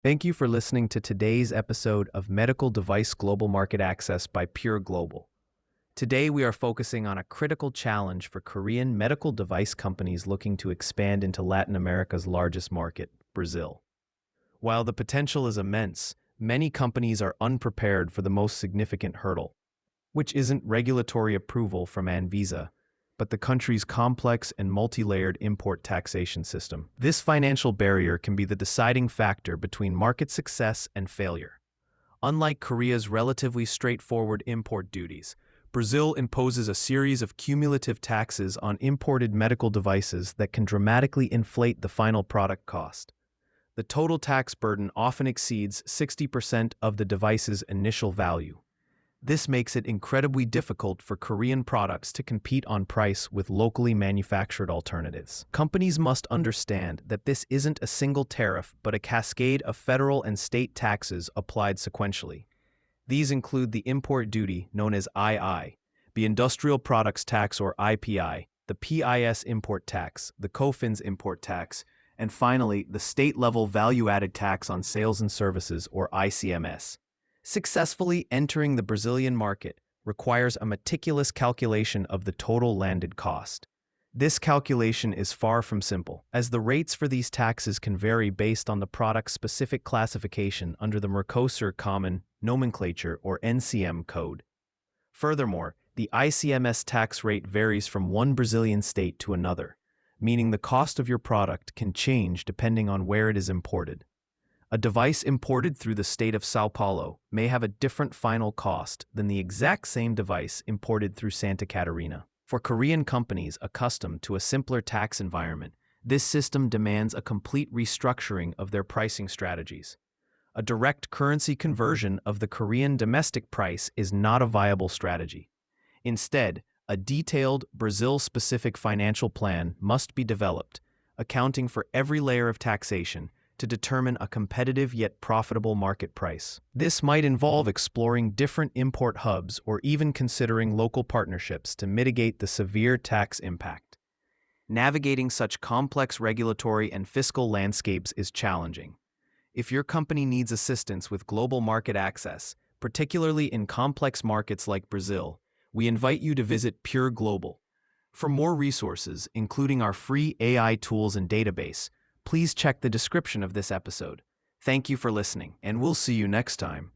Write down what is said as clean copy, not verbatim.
Thank you for listening to today's episode of Medical Device Global Market Access by Pure Global. Today, we are focusing on a critical challenge for Korean medical device companies looking to expand into Latin America's largest market, Brazil. While the potential is immense, many companies are unprepared for the most significant hurdle, which isn't regulatory approval from Anvisa, but the country's complex and multi-layered import taxation system. This financial barrier can be the deciding factor between market success and failure. Unlike Korea's relatively straightforward import duties, Brazil imposes a series of cumulative taxes on imported medical devices that can dramatically inflate the final product cost. The total tax burden often exceeds 60% of the device's initial value. This makes it incredibly difficult for Korean products to compete on price with locally manufactured alternatives. Companies must understand that this isn't a single tariff but a cascade of federal and state taxes applied sequentially. These include the import duty, known as II, the Industrial Products Tax or IPI, the PIS import tax, the COFINS import tax, and finally, the state-level value-added tax on sales and services or ICMS. Successfully entering the Brazilian market requires a meticulous calculation of the total landed cost. This calculation is far from simple, as the rates for these taxes can vary based on the product's specific classification under the Mercosur Common Nomenclature or NCM code. Furthermore, the ICMS tax rate varies from one Brazilian state to another, meaning the cost of your product can change depending on where it is imported. A device imported through the state of São Paulo may have a different final cost than the exact same device imported through Santa Catarina. For Korean companies accustomed to a simpler tax environment, this system demands a complete restructuring of their pricing strategies. A direct currency conversion of the Korean domestic price is not a viable strategy. Instead, a detailed Brazil-specific financial plan must be developed, accounting for every layer of taxation, to determine a competitive yet profitable market price. This might involve exploring different import hubs or even considering local partnerships to mitigate the severe tax impact. Navigating such complex regulatory and fiscal landscapes is challenging. If your company needs assistance with global market access, particularly in complex markets like Brazil, we invite you to visit Pure Global. For more resources, including our free AI tools and database, please check the description of this episode. Thank you for listening, and we'll see you next time.